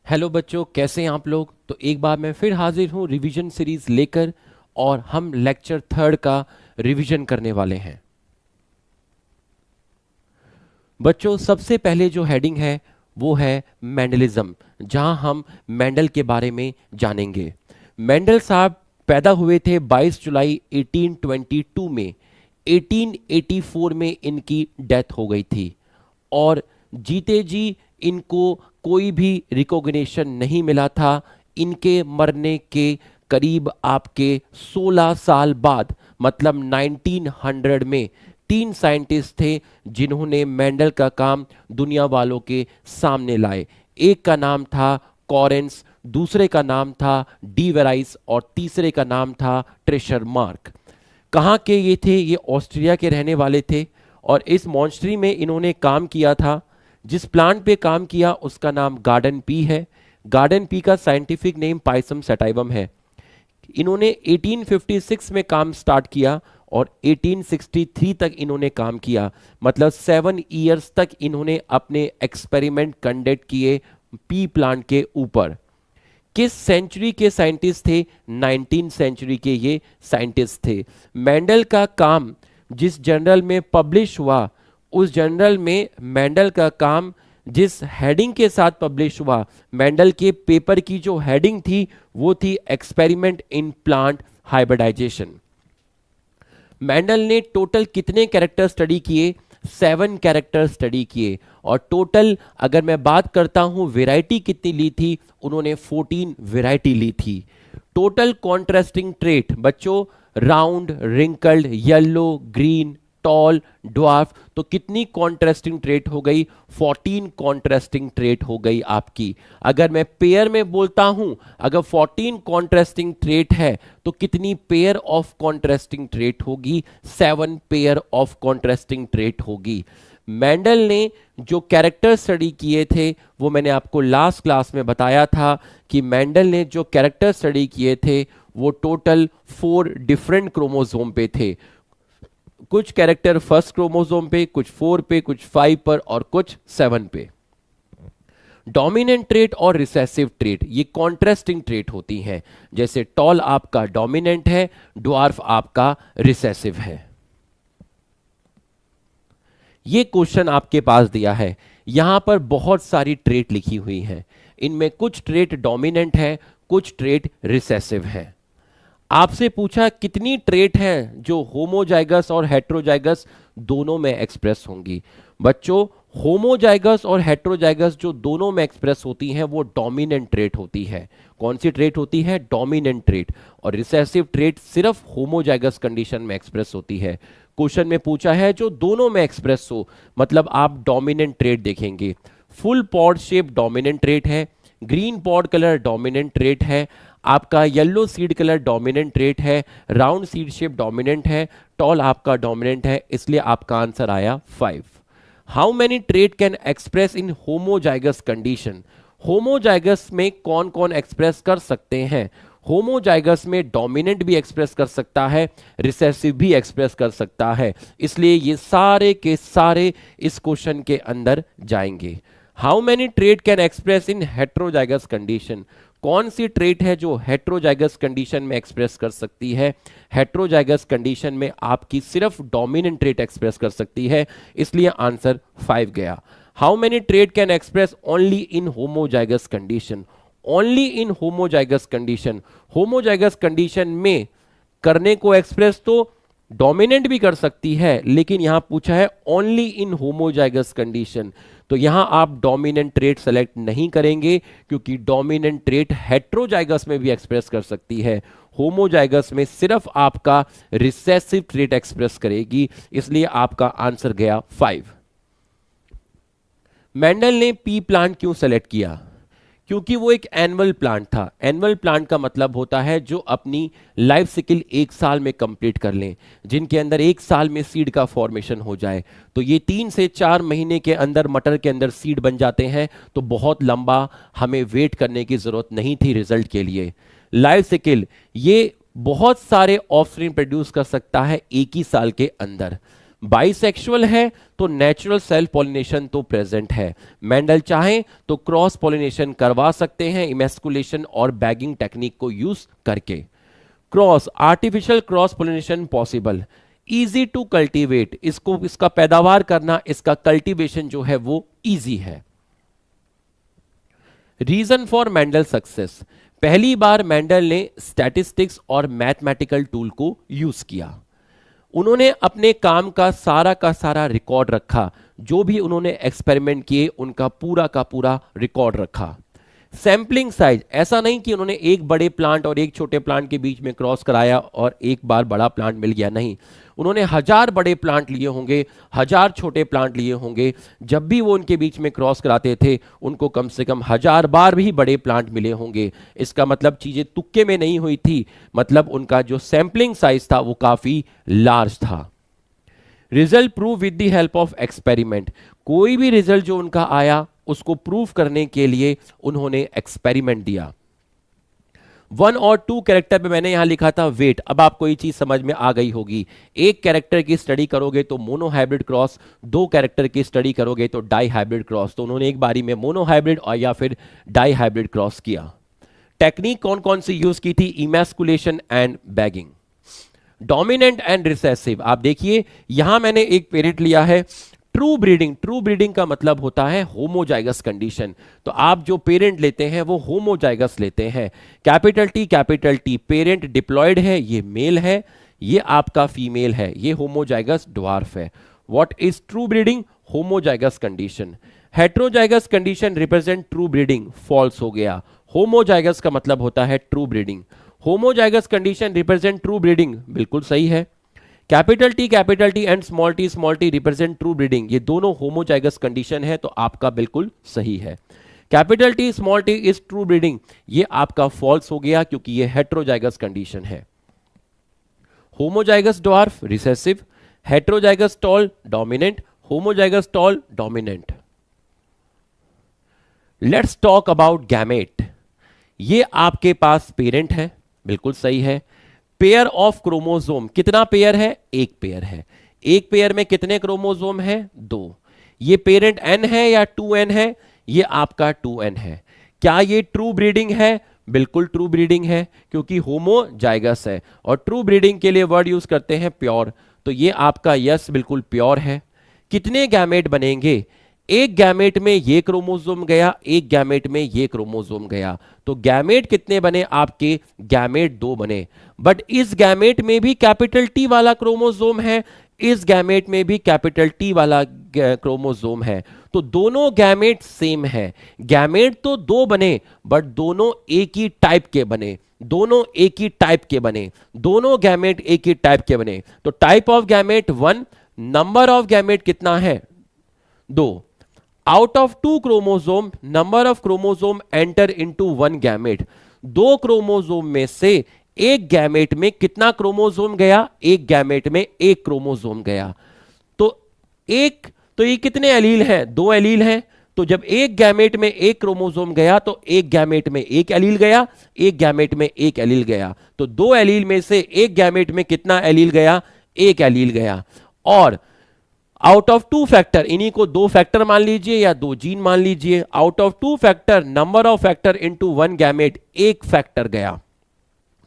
Hello बच्चों, कैसे हैं आप लोग। तो एक बार मैं फिर हाजिर हूँ रिवीजन सीरीज लेकर और हम लेक्चर थर्ड का रिवीजन करने वाले हैं। बच्चों, सबसे पहले जो हेडिंग है वो है मेंडलिज्म, जहां हम मेंडल के बारे में जानेंगे। मेंडल साहब पैदा हुए थे 22 जुलाई 1822 में। 1884 में इनकी डेथ हो गई थी और जीते जी इनको कोई भी रिकॉग्निशन नहीं मिला था। इनके मरने के करीब आपके 16 साल बाद, मतलब 1900 में, तीन साइंटिस्ट थे जिन्होंने मेंडल का काम दुनिया वालों के सामने लाए। एक का नाम था कॉरेंस, दूसरे का नाम था डी वेराइस और तीसरे का नाम था ट्रेशर मार्क। कहाँ के ये थे? ये ऑस्ट्रिया के रहने वाले थे और इस मॉन्स्ट्री में इन्होंने काम किया था। जिस प्लांट पे काम किया उसका नाम गार्डन पी है। गार्डन पी का साइंटिफिक नेम पाइसम सटाइवम है। इन्होंने 1856 में काम स्टार्ट किया और 1863 तक इन्होंने काम किया, मतलब 7 इयर्स तक इन्होंने अपने एक्सपेरिमेंट कंडक्ट किए पी प्लांट के ऊपर। किस सेंचुरी के साइंटिस्ट थे? 19 सेंचुरी के ये साइंटिस्ट थे। मेंडल का काम जिस जर्नल में पब्लिश हुआ, उस जर्नल में मेंडल का काम जिस हेडिंग के साथ पब्लिश हुआ, मेंडल के पेपर की जो हेडिंग थी वो थी experiment in plant hybridization. Mendel ने टोटल कितने कैरेक्टर स्टडी किए? 7 कैरेक्टर स्टडी किए। और टोटल अगर मैं बात करता हूं वैरायटी कितनी ली थी, उन्होंने 14 वैरायटी ली थी। टोटल कॉन्ट्रास्टिंग ट्रेट बच्चों, round, wrinkled, yellow, green, tall, dwarf, तो कितनी कॉन्ट्रास्टिंग ट्रेट हो गई? 14 कॉन्ट्रास्टिंग ट्रेट हो गई आपकी। अगर मैं पेयर में बोलता हूं, अगर 14 कॉन्ट्रास्टिंग ट्रेट है तो कितनी पेयर ऑफ कॉन्ट्रास्टिंग ट्रेट होगी? 7 पेयर ऑफ कॉन्ट्रास्टिंग ट्रेट होगी। मेंडल ने जो कैरेक्टर स्टडी किए थे वो मैंने आपको लास्ट क्लास में बताया था कि मेंडल ने जो कैरेक्टर स्टडी किए थे वो टोटल 4 डिफरेंट क्रोमोसोम पे थे। कुछ कैरेक्टर फर्स्ट क्रोमोसोम पे, कुछ 4 पे, कुछ 5 पर और कुछ 7 पे। डोमिनेंट ट्रेट और रिसेसिव ट्रेट ये कॉन्ट्रास्टिंग ट्रेट होती हैं। जैसे टॉल आपका डोमिनेंट है, ड्वार्फ आपका रिसेसिव है। ये क्वेश्चन आपके पास दिया है, यहां पर बहुत सारी ट्रेट लिखी हुई हैं। इनमें कुछ ट्रेट डोमिनेंट है, कुछ ट्रेट रिसेसिव है। आपसे पूछा कितनी ट्रेट हैं जो होमोजाइगस और हेट्रोजाइगस दोनों में एक्सप्रेस होंगी। बच्चों, होमोजाइगस और हेट्रोजाइगस जो दोनों में एक्सप्रेस होती हैं वो डोमिनेंट ट्रेट होती है। कौन सी ट्रेट होती है? Dominant trait. और रिसेसिव ट्रेट सिर्फ होमोजाइगस कंडीशन में एक्सप्रेस होती है। क्वेश्चन में पूछा है जो दोनों में एक्सप्रेस हो, मतलब आप डोमिनेंट ट्रेट देखेंगे। Full pod shape dominant trait है, green pod colour dominant trait है, आपका yellow seed colour dominant trait है, राउंड सीड शेप डोमिनेंट है, टॉल आपका डोमिनेंट है। इसलिए आपका आंसर आया 5। How many trait can express in homozygous condition? Homozygous में कौन कौन एक्सप्रेस कर सकते हैं? होमोजाइगस में डोमिनेंट भी एक्सप्रेस कर सकता है, रिसेसिव भी एक्सप्रेस कर सकता है। इसलिए ये सारे के सारे इस क्वेश्चन के अंदर जाएंगे। How many trait can express in heterozygous condition? कौन सी ट्रेट है जो हेट्रोजाइगस कंडीशन में एक्सप्रेस कर सकती है? हेट्रोजाइगस कंडीशन में आपकी सिर्फ डोमिनेंट ट्रेट एक्सप्रेस कर सकती है, इसलिए आंसर 5 गया। How many trait can express only in homozygous condition? Only in homozygous condition. Homozygous condition में करने को एक्सप्रेस तो डोमिनेंट भी कर सकती है, लेकिन यहां पूछा है ओनली इन होमोजाइगस कंडीशन, तो यहां आप डोमिनेंट ट्रेट सेलेक्ट नहीं करेंगे क्योंकि डोमिनेंट ट्रेट हेट्रोजाइगस में भी एक्सप्रेस कर सकती है। होमोजाइगस में सिर्फ आपका रिसेसिव ट्रेट एक्सप्रेस करेगी, इसलिए आपका आंसर गया 5। मेंडल ने पी प्लांट क्यों सेलेक्ट किया? क्योंकि वो एक एनुअल प्लांट था। एनुअल प्लांट का मतलब होता है जो अपनी लाइफ साइकिल 1 साल में कंप्लीट कर लें, जिनके अंदर 1 साल में सीड का फॉर्मेशन हो जाए। तो ये 3 से 4 महीने के अंदर मटर के अंदर सीड बन जाते हैं, तो बहुत लंबा हमें वेट करने की जरूरत नहीं थी रिजल्ट के लिए। लाइफ साइकिल ये बहुत सारे ऑफस्प्रिंग प्रोड्यूस कर सकता है 1 ही साल के अंदर। बाइसेक्सुअल है तो नेचुरल सेल्फ पॉलिनेशन तो प्रेजेंट है। मेंडल चाहें तो क्रॉस पॉलिनेशन करवा सकते हैं इमेस्कुलेशन और बैगिंग टेक्निक को यूज करके। Cross artificial cross pollination possible, easy to cultivate, इसको इसका पैदावार करना, इसका कल्टीवेशन जो है वो इजी है। रीजन फॉर मेंडल सक्सेस, पहली बार मेंडल ने स्टैटिस्टिक्स और मैथमेटिकल टूल को यूज किया। उन्होंने अपने काम का सारा रिकॉर्ड रखा, जो भी उन्होंने एक्सपेरिमेंट किए उनका पूरा का पूरा रिकॉर्ड रखा। सैंपलिंग साइज, ऐसा नहीं कि उन्होंने एक बड़े प्लांट और एक छोटे प्लांट के बीच में क्रॉस कराया और एक बार बड़ा प्लांट मिल गया, नहीं, उन्होंने 1000 बड़े प्लांट लिए होंगे, 1000 छोटे प्लांट लिए होंगे। जब भी वो उनके बीच में क्रॉस कराते थे उनको कम से कम 1000 बार भी बड़े प्लांट मिले होंगे। इसका मतलब चीजें तुक्के में नहीं हुई थी, मतलब उनका जो सैंपलिंग साइज था वो काफी लार्ज था। Result prove with the help of experiment, कोई भी रिजल्ट जो उनका आया उसको प्रूव करने के लिए उन्होंने एक्सपेरिमेंट दिया। 1 और 2 कैरेक्टर पे मैंने यहां लिखा था वेट, अब आपको ये चीज समझ में आ गई होगी। एक कैरेक्टर की स्टडी करोगे तो मोनो हाइब्रिड क्रॉस, 2 कैरेक्टर की स्टडी करोगे तो डाई हाइब्रिड क्रॉस। तो उन्होंने एक बारी में मोनो हाइब्रिड और या फिर डाई हाइब्रिड क्रॉस किया। टेक्निक कौन कौन सी यूज की थी? Emasculation and bagging. Dominant and recessive, आप देखिए यहां मैंने एक पेरेंट लिया है ट्रू ब्रीडिंग। ट्रू ब्रीडिंग का मतलब होता है होमोजाइगस कंडीशन, तो आप जो पेरेंट लेते हैं वो होमोजाइगस लेते हैं। कैपिटल टी पेरेंट डिप्लॉयड है, ये मेल है, ये आपका फीमेल है, ये होमोजाइगस ड्वार्फ है। What is true breeding? Homozygous condition. Heterozygous condition represent true breeding, false हो गया। होमोजाइगस का मतलब होता है true breeding. Homozygous condition represent true breeding, बिल्कुल सही है। Capital T and small T represent true breeding, ये दोनों होमोजाइगस कंडीशन है, तो आपका बिल्कुल सही है। Capital T small T is true breeding, ये आपका फॉल्स हो गया क्योंकि ये हेट्रोजाइगस कंडीशन है। Homozygous dwarf recessive, heterozygous tall dominant, homozygous tall dominant. Let's talk about gamete. ये आपके पास पेरेंट है, बिल्कुल सही है। पेयर ऑफ क्रोमोसोम, कितना पेयर है? एक पेयर है। एक पेयर में कितने क्रोमोसोम है? 2। ये पेरेंट n है या 2n है? ये आपका 2n है। क्या ये ट्रू ब्रीडिंग है? बिल्कुल ट्रू ब्रीडिंग है क्योंकि होमोजाइगस है, और ट्रू ब्रीडिंग के लिए वर्ड यूज करते हैं प्योर, तो ये आपका यस बिल्कुल प्योर है। कितने गैमेट बनेंगे? एक गैमेट में ये क्रोमोसोम गया, एक गैमेट में ये क्रोमोसोम गया, तो गैमेट कितने बने आपके? गैमेट 2 बने। बट इस गैमेट में भी कैपिटल टी वाला क्रोमोसोम है, इस गैमेट में भी कैपिटल टी वाला क्रोमोसोम है, तो दोनों गैमेट सेम है। गैमेट तो 2 बने बट दोनों एक ही टाइप के बने, दोनों एक ही टाइप के बने, दोनों गैमेट एक ही टाइप के बने। तो type of gamete 1, number of gamete कितना है? 2। Out of 2 chromosome, number of chromosome enter into 1 gamete. 2 chromosome में से एक गैमेट में कितना क्रोमोसोम गया? एक गैमेट में एक क्रोमोसोम गया। तो ये कितने एलील हैं? 2 एलील हैं। तो जब एक गैमेट में एक क्रोमोसोम गया तो एक गैमेट में एक एलील गया, एक गैमेट में एक एलील गया। तो 2 एलील में से एक गैमेट में कितना एलील गया? एक एलील गया। और आउट ऑफ 2 फैक्टर, इन्हीं को 2 फैक्टर मान लीजिए या 2 जीन मान लीजिए। Out of 2 factor, number of factor into 1 gamete, एक फैक्टर गया।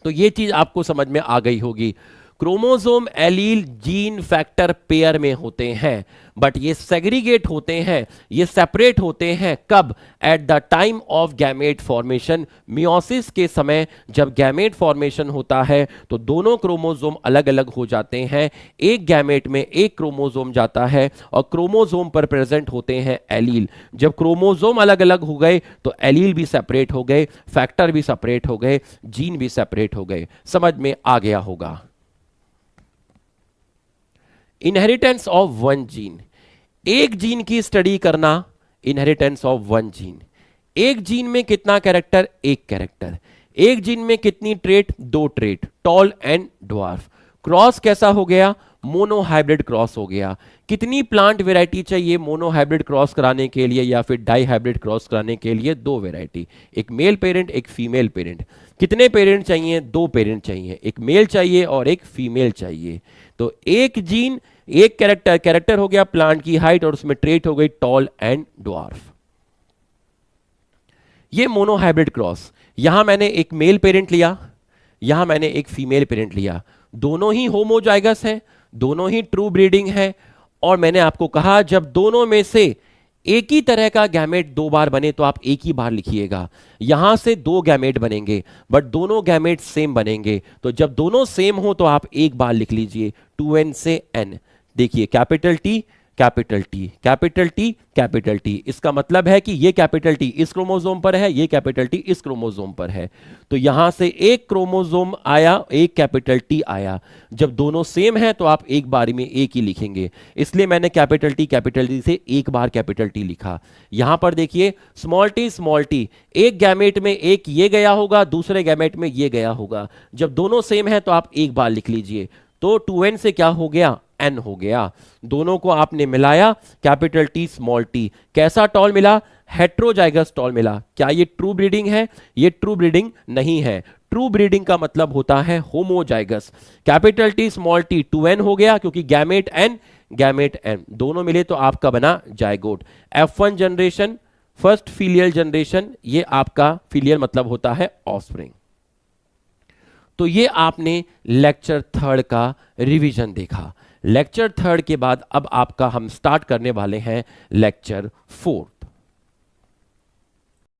तो ये चीज आपको समझ में आ गई होगी। Chromosome allele gene factor pair में होते हैं, बट ये सेग्रीगेट होते हैं, ये सेपरेट होते हैं कब? At the time of gamete formation. Meiosis के समय जब गैमेट फॉर्मेशन होता है तो दोनों क्रोमोसोम अलग अलग हो जाते हैं। एक गैमेट में एक क्रोमोसोम जाता है और क्रोमोसोम पर प्रेजेंट होते हैं एलील। जब क्रोमोसोम अलग अलग हो गए तो एलील भी सेपरेट हो गए, फैक्टर भी सेपरेट हो गए, जीन भी सेपरेट हो गए। समझ में आ गया होगा। इनहेरिटेंस ऑफ 1 जीन, एक जीन की स्टडी करना। इनहेरिटेंस ऑफ 1 जीन, एक जीन में कितना कैरेक्टर? एक कैरेक्टर। एक जीन में कितनी trait? 2 trait, tall and dwarf. Cross कैसा हो गया? मोनो हाइब्रिड क्रॉस हो गया। कितनी प्लांट वेराइटी चाहिए मोनो हाइब्रिड क्रॉस कराने के लिए या फिर डाई हाइब्रिड क्रॉस कराने के लिए? 2 वेराइटी, एक मेल पेरेंट एक फीमेल पेरेंट। कितने पेरेंट चाहिए? 2 पेरेंट चाहिए, एक मेल चाहिए और एक फीमेल चाहिए। तो एक जीन, एक कैरेक्टर, कैरेक्टर हो गया प्लांट की हाइट और उसमें ट्रेट हो गई टॉल एंड ड्वार्फ। ये मोनोहाइब्रिड क्रॉस, यहां मैंने एक मेल पेरेंट लिया, यहां मैंने एक फीमेल पेरेंट लिया, दोनों ही होमोजाइगस हैं, दोनों ही ट्रू ब्रीडिंग है, और मैंने आपको कहा जब दोनों में से एक ही तरह का गैमेट दो बार बने तो आप एक ही बार लिखिएगा। यहां से दो गैमेट बनेंगे बट दोनों गैमेट सेम बनेंगे, तो जब दोनों सेम हो तो आप एक बार लिख लीजिए 2n से n। देखिए capital T capital T capital T capital T, इसका मतलब है कि ये कैपिटल टी इस क्रोमोसोम पर है, ये कैपिटल टी इस क्रोमोसोम पर है, तो यहां से एक क्रोमोसोम आया, एक कैपिटल टी आया। जब दोनों सेम है तो आप एक बार में एक ही लिखेंगे, इसलिए मैंने कैपिटल टी से एक बार कैपिटल टी लिखा। यहां पर देखिए स्मॉल टी, एक गैमेट में एक ये गया होगा, दूसरे गैमेट में ये गया होगा, जब दोनों सेम है तो आप एक बार लिख लीजिए। तो 2n से क्या हो गया, n हो गया। दोनों को आपने मिलाया, कैपिटल टी स्मॉल टी, कैसा टॉल मिला, हेट्रोजाइगस टॉल मिला। क्या ये ट्रू ब्रीडिंग है, ये ट्रू ब्रीडिंग नहीं है। ट्रू ब्रीडिंग का मतलब होता है homozygous. Capital T small T 2n हो गया क्योंकि गैमेट n दोनों मिले तो आपका बना zygote. F1 generation, first filial generation, ये आपका फीलियल मतलब होता है ऑफस्प्रिंग। तो ये आपने लेक्चर 3 का रिवीजन देखा। लेक्चर 3 के बाद अब आपका हम स्टार्ट करने वाले हैं लेक्चर 4।